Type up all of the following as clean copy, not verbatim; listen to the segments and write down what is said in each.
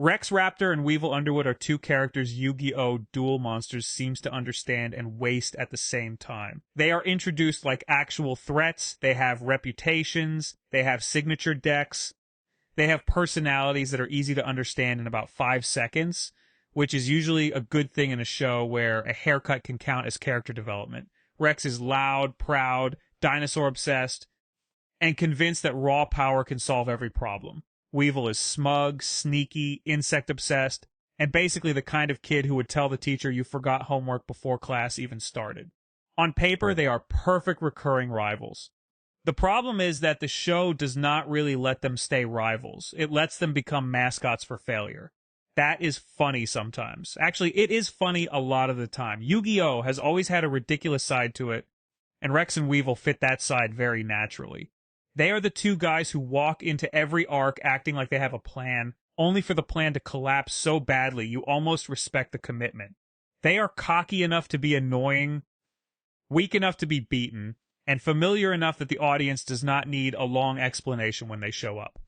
Rex Raptor and Weevil Underwood are two characters Yu-Gi-Oh! Duel monsters seems to understand and waste at the same time. They are introduced like actual threats, they have reputations, they have signature decks, they have personalities that are easy to understand in about 5 seconds, which is usually a good thing in a show where a haircut can count as character development. Rex is loud, proud, dinosaur-obsessed, and convinced that raw power can solve every problem. Weevil is smug, sneaky, insect-obsessed, and basically the kind of kid who would tell the teacher you forgot homework before class even started. On paper, they are perfect recurring rivals. The problem is that the show does not really let them stay rivals. It lets them become mascots for failure. That is funny sometimes. Actually, it is funny a lot of the time. Yu-Gi-Oh! Has always had a ridiculous side to it, and Rex and Weevil fit that side very naturally. They are the two guys who walk into every arc acting like they have a plan, only for the plan to collapse so badly you almost respect the commitment. They are cocky enough to be annoying, weak enough to be beaten, and familiar enough that the audience does not need a long explanation when they show up.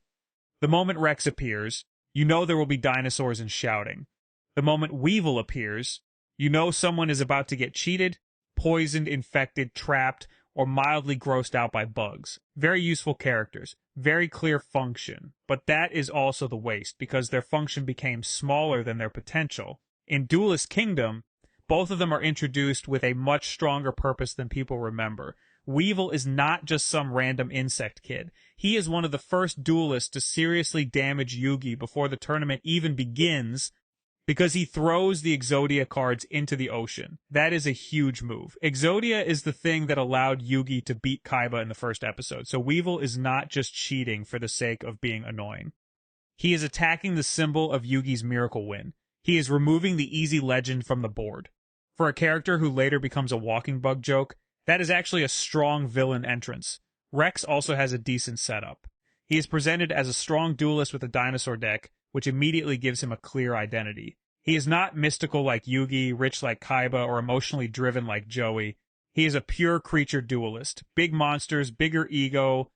The moment Rex appears, you know there will be dinosaurs and shouting. The moment Weevil appears, you know someone is about to get cheated, poisoned, infected, trapped, or mildly grossed out by bugs. Very useful characters, very clear function, but that is also the waste, because their function became smaller than their potential. In Duelist Kingdom, both of them are introduced with a much stronger purpose than people remember. Weevil is not just some random insect kid. He is one of the first duelists to seriously damage Yugi before the tournament even begins, because he throws the Exodia cards into the ocean. That is a huge move. Exodia is the thing that allowed Yugi to beat Kaiba in the first episode, so Weevil is not just cheating for the sake of being annoying. He is attacking the symbol of Yugi's miracle win. He is removing the easy legend from the board. For a character who later becomes a walking bug joke, that is actually a strong villain entrance. Rex also has a decent setup. He is presented as a strong duelist with a dinosaur deck, which immediately gives him a clear identity. He is not mystical like Yugi, rich like Kaiba, or emotionally driven like Joey. He is a pure creature duelist. Big monsters, bigger ego,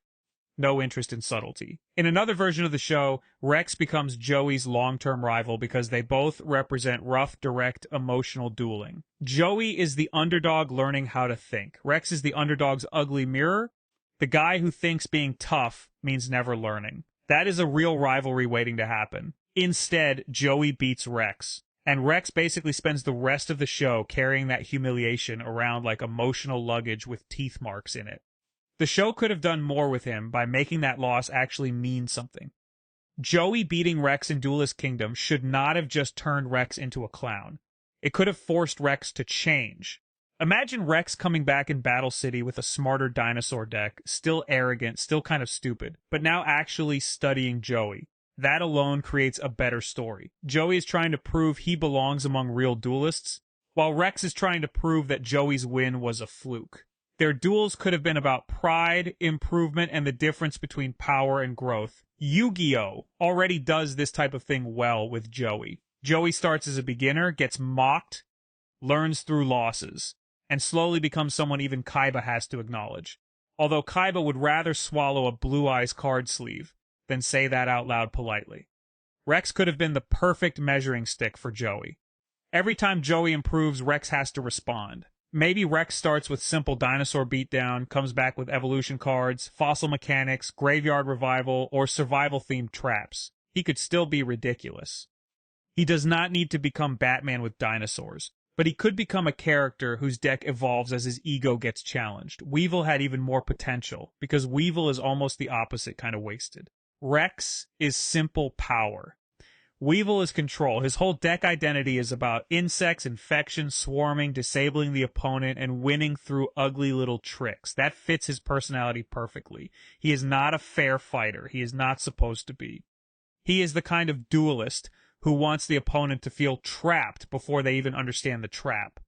no interest in subtlety. In another version of the show, Rex becomes Joey's long-term rival because they both represent rough, direct, emotional dueling. Joey is the underdog learning how to think. Rex is the underdog's ugly mirror, the guy who thinks being tough means never learning. That is a real rivalry waiting to happen. Instead, Joey beats Rex, and Rex basically spends the rest of the show carrying that humiliation around like emotional luggage with teeth marks in it. The show could have done more with him by making that loss actually mean something. Joey beating Rex in Duelist Kingdom should not have just turned Rex into a clown. It could have forced Rex to change. Imagine Rex coming back in Battle City with a smarter dinosaur deck, still arrogant, still kind of stupid, but now actually studying Joey. That alone creates a better story. Joey is trying to prove he belongs among real duelists, while Rex is trying to prove that Joey's win was a fluke. Their duels could have been about pride, improvement, and the difference between power and growth. Yu-Gi-Oh! Already does this type of thing well with Joey. Joey starts as a beginner, gets mocked, learns through losses, and slowly becomes someone even Kaiba has to acknowledge. Although Kaiba would rather swallow a Blue Eyes card sleeve than say that out loud politely. Rex could have been the perfect measuring stick for Joey. Every time Joey improves, Rex has to respond. Maybe Rex starts with simple dinosaur beatdown, comes back with evolution cards, fossil mechanics, graveyard revival, or survival-themed traps. He could still be ridiculous. He does not need to become Batman with dinosaurs, but he could become a character whose deck evolves as his ego gets challenged. Weevil had even more potential, because Weevil is almost the opposite kind of wasted. Rex is simple power. Weevil is control. His whole deck identity is about insects, infection, swarming, disabling the opponent, and winning through ugly little tricks. That fits his personality perfectly. He is not a fair fighter. He is not supposed to be. He is the kind of duelist who wants the opponent to feel trapped before they even understand the trap.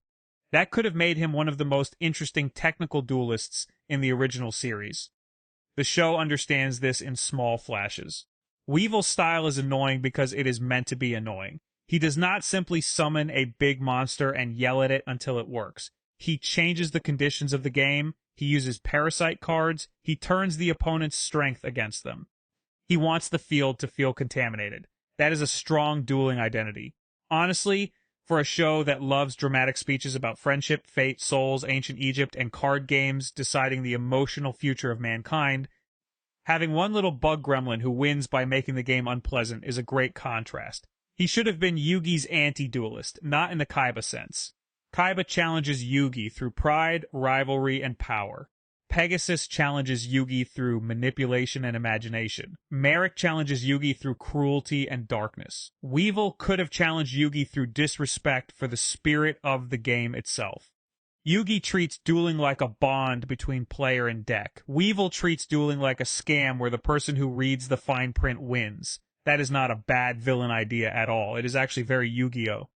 That could have made him one of the most interesting technical duelists in the original series. The show understands this in small flashes. Weevil's style is annoying because it is meant to be annoying. He does not simply summon a big monster and yell at it until it works. He changes the conditions of the game, he uses parasite cards, he turns the opponent's strength against them. He wants the field to feel contaminated. That is a strong dueling identity. Honestly, for a show that loves dramatic speeches about friendship, fate, souls, ancient Egypt, and card games deciding the emotional future of mankind, having one little bug gremlin who wins by making the game unpleasant is a great contrast. He should have been Yugi's anti-duelist, not in the Kaiba sense. Kaiba challenges Yugi through pride, rivalry, and power. Pegasus challenges Yugi through manipulation and imagination. Merrick challenges Yugi through cruelty and darkness. Weevil could have challenged Yugi through disrespect for the spirit of the game itself. Yugi treats dueling like a bond between player and deck. Weevil treats dueling like a scam where the person who reads the fine print wins. That is not a bad villain idea at all. It is actually very Yu-Gi-Oh!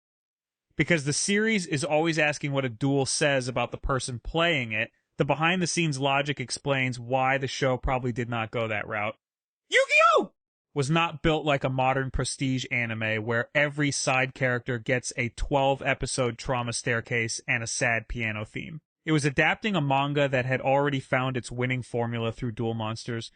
Because the series is always asking what a duel says about the person playing it, the behind-the-scenes logic explains why the show probably did not go that route. Yu-Gi-Oh! Was not built like a modern prestige anime where every side character gets a 12-episode trauma staircase and a sad piano theme. It was adapting a manga that had already found its winning formula through Duel Monsters,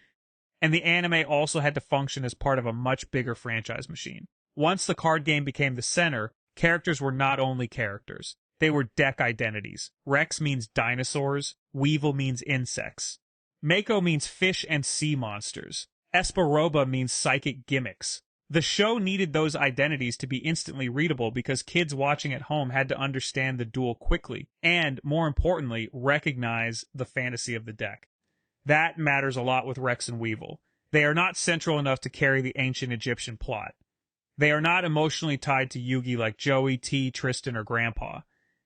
and the anime also had to function as part of a much bigger franchise machine. Once the card game became the center, characters were not only characters. They were deck identities. Rex means dinosaurs. Weevil means insects. Mako means fish and sea monsters. Esperoba means psychic gimmicks. The show needed those identities to be instantly readable because kids watching at home had to understand the duel quickly and, more importantly, recognize the fantasy of the deck. That matters a lot with Rex and Weevil. They are not central enough to carry the ancient Egyptian plot. They are not emotionally tied to Yugi like Joey, T, Tristan, or Grandpa.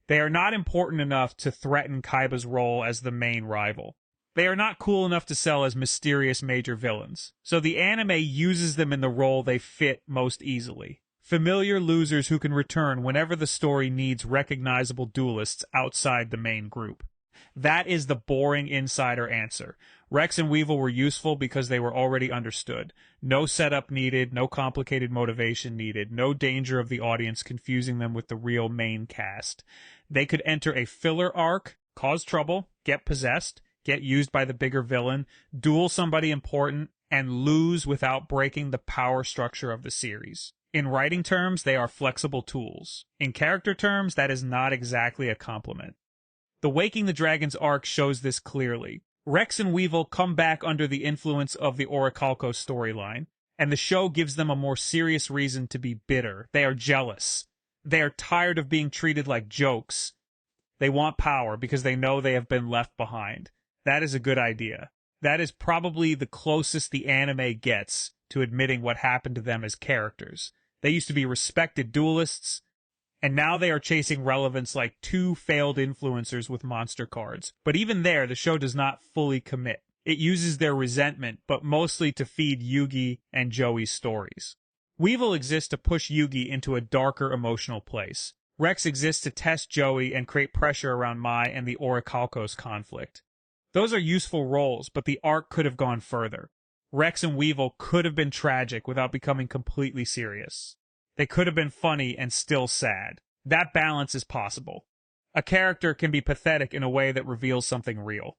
They are not important enough to threaten Kaiba's role as the main rival. They are not cool enough to sell as mysterious major villains, so the anime uses them in the role they fit most easily. Familiar losers who can return whenever the story needs recognizable duelists outside the main group. That is the boring insider answer. Rex and Weevil were useful because they were already understood. No setup needed, no complicated motivation needed, no danger of the audience confusing them with the real main cast. They could enter a filler arc, cause trouble, get possessed, get used by the bigger villain, duel somebody important, and lose without breaking the power structure of the series. In writing terms, they are flexible tools. In character terms, that is not exactly a compliment. The Waking the Dragons arc shows this clearly. Rex and Weevil come back under the influence of the Orichalco storyline, and the show gives them a more serious reason to be bitter. They are jealous. They are tired of being treated like jokes. They want power because they know they have been left behind. That is a good idea. That is probably the closest the anime gets to admitting what happened to them as characters. They used to be respected duelists, and now they are chasing relevance like two failed influencers with monster cards. But even there, the show does not fully commit. It uses their resentment, but mostly to feed Yugi and Joey's stories. Weevil exists to push Yugi into a darker emotional place. Rex exists to test Joey and create pressure around Mai and the Orichalcos conflict. Those are useful roles, but the arc could have gone further. Rex and Weevil could have been tragic without becoming completely serious. They could have been funny and still sad. That balance is possible. A character can be pathetic in a way that reveals something real.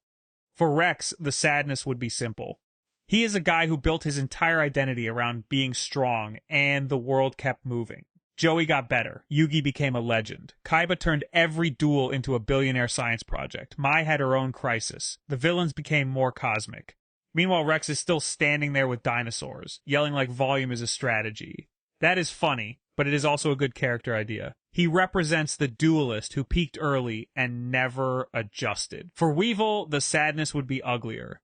For Rex, the sadness would be simple. He is a guy who built his entire identity around being strong, and the world kept moving. Joey got better. Yugi became a legend. Kaiba turned every duel into a billionaire science project. Mai had her own crisis. The villains became more cosmic. Meanwhile, Rex is still standing there with dinosaurs, yelling like volume is a strategy. That is funny, but it is also a good character idea. He represents the duelist who peaked early and never adjusted. For Weevil, the sadness would be uglier.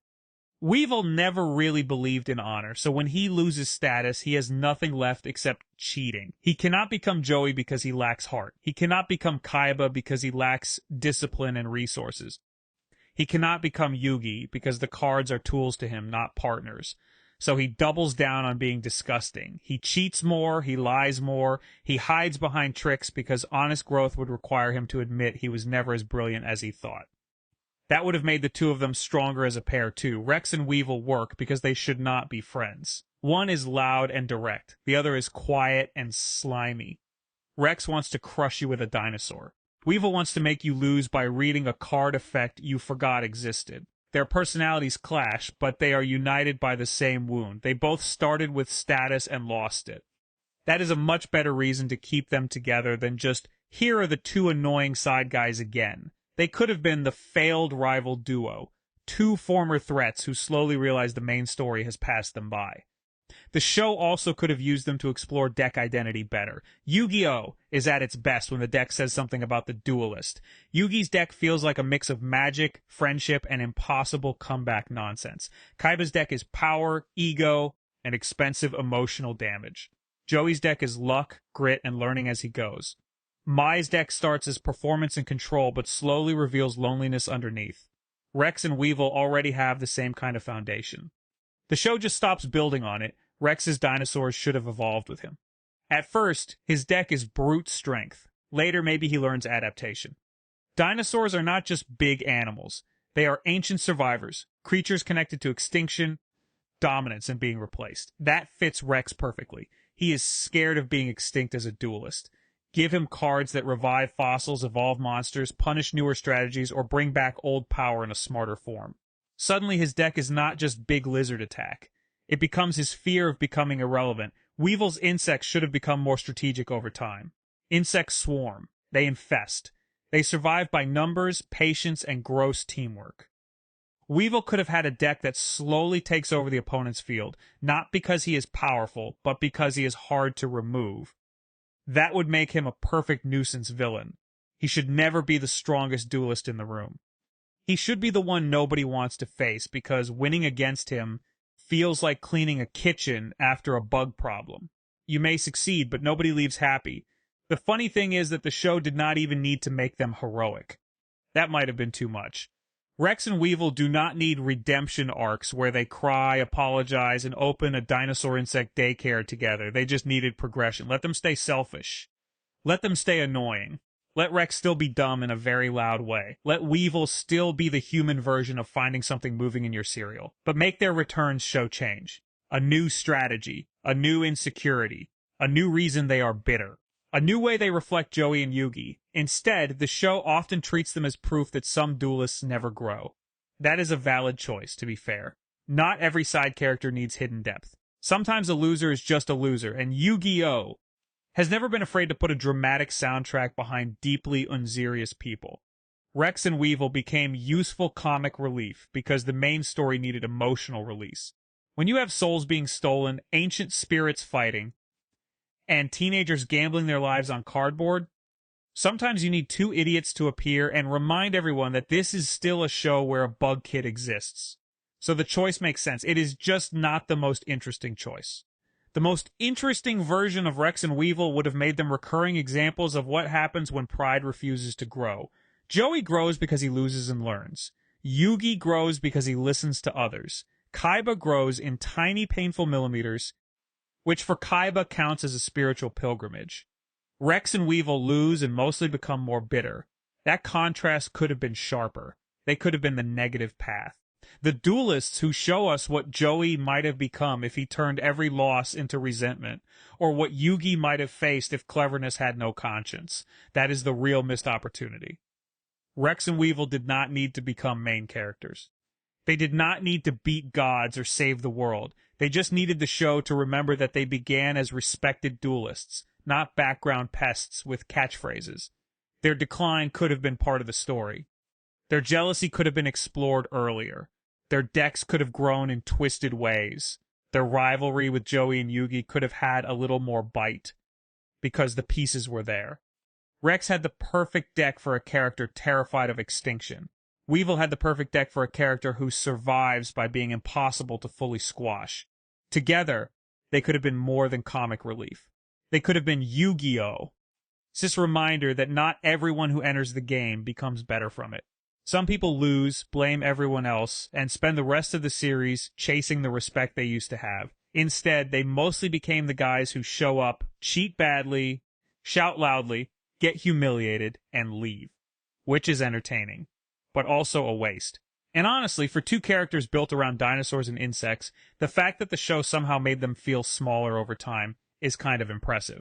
Weevil never really believed in honor, so when he loses status, he has nothing left except cheating. He cannot become Joey because he lacks heart. He cannot become Kaiba because he lacks discipline and resources. He cannot become Yugi because the cards are tools to him, not partners. So he doubles down on being disgusting. He cheats more, he lies more, he hides behind tricks because honest growth would require him to admit he was never as brilliant as he thought. That would have made the two of them stronger as a pair too. Rex and Weevil work because they should not be friends. One is loud and direct. The other is quiet and slimy. Rex wants to crush you with a dinosaur. Weevil wants to make you lose by reading a card effect you forgot existed. Their personalities clash, but they are united by the same wound. They both started with status and lost it. That is a much better reason to keep them together than just, here are the two annoying side guys again. They could have been the failed rival duo, two former threats who slowly realize the main story has passed them by. The show also could have used them to explore deck identity better. Yu-Gi-Oh! Is at its best when the deck says something about the duelist. Yugi's deck feels like a mix of magic, friendship, and impossible comeback nonsense. Kaiba's deck is power, ego, and expensive emotional damage. Joey's deck is luck, grit, and learning as he goes. Mai's deck starts as performance and control, but slowly reveals loneliness underneath. Rex and Weevil already have the same kind of foundation. The show just stops building on it. Rex's dinosaurs should have evolved with him. At first, his deck is brute strength. Later, maybe he learns adaptation. Dinosaurs are not just big animals. They are ancient survivors, creatures connected to extinction, dominance, and being replaced. That fits Rex perfectly. He is scared of being extinct as a duelist. Give him cards that revive fossils, evolve monsters, punish newer strategies, or bring back old power in a smarter form. Suddenly, his deck is not just big lizard attack. It becomes his fear of becoming irrelevant. Weevil's insects should have become more strategic over time. Insects swarm. They infest. They survive by numbers, patience, and gross teamwork. Weevil could have had a deck that slowly takes over the opponent's field, not because he is powerful, but because he is hard to remove. That would make him a perfect nuisance villain. He should never be the strongest duelist in the room. He should be the one nobody wants to face, because winning against him feels like cleaning a kitchen after a bug problem. You may succeed, but nobody leaves happy. The funny thing is that the show did not even need to make them heroic. That might have been too much. Rex and Weevil do not need redemption arcs where they cry, apologize, and open a dinosaur insect daycare together. They just needed progression. Let them stay selfish. Let them stay annoying. Let Rex still be dumb in a very loud way. Let Weevil still be the human version of finding something moving in your cereal. But make their returns show change. A new strategy. A new insecurity. A new reason they are bitter. A new way they reflect Joey and Yugi. Instead, the show often treats them as proof that some duelists never grow. That is a valid choice, to be fair. Not every side character needs hidden depth. Sometimes a loser is just a loser, and Yu-Gi-Oh! Has never been afraid to put a dramatic soundtrack behind deeply unserious people. Rex and Weevil became useful comic relief because the main story needed emotional release. When you have souls being stolen, ancient spirits fighting, and teenagers gambling their lives on cardboard, sometimes you need two idiots to appear and remind everyone that this is still a show where a bug kid exists. So the choice makes sense. It is just not the most interesting choice. The most interesting version of Rex and Weevil would have made them recurring examples of what happens when pride refuses to grow. Joey grows because he loses and learns. Yugi grows because he listens to others. Kaiba grows in tiny, painful millimeters, which for Kaiba counts as a spiritual pilgrimage. Rex and Weevil lose and mostly become more bitter. That contrast could have been sharper. They could have been the negative path. The duelists who show us what Joey might have become if he turned every loss into resentment, or what Yugi might have faced if cleverness had no conscience. That is the real missed opportunity. Rex and Weevil did not need to become main characters. They did not need to beat gods or save the world. They just needed the show to remember that they began as respected duelists, not background pests with catchphrases. Their decline could have been part of the story. Their jealousy could have been explored earlier. Their decks could have grown in twisted ways. Their rivalry with Joey and Yugi could have had a little more bite, because the pieces were there. Rex had the perfect deck for a character terrified of extinction. Weevil had the perfect deck for a character who survives by being impossible to fully squash. Together, they could have been more than comic relief. They could have been Yu-Gi-Oh! It's this reminder that not everyone who enters the game becomes better from it. Some people lose, blame everyone else, and spend the rest of the series chasing the respect they used to have. Instead, they mostly became the guys who show up, cheat badly, shout loudly, get humiliated, and leave. Which is entertaining, but also a waste. And honestly, for two characters built around dinosaurs and insects, the fact that the show somehow made them feel smaller over time is kind of impressive.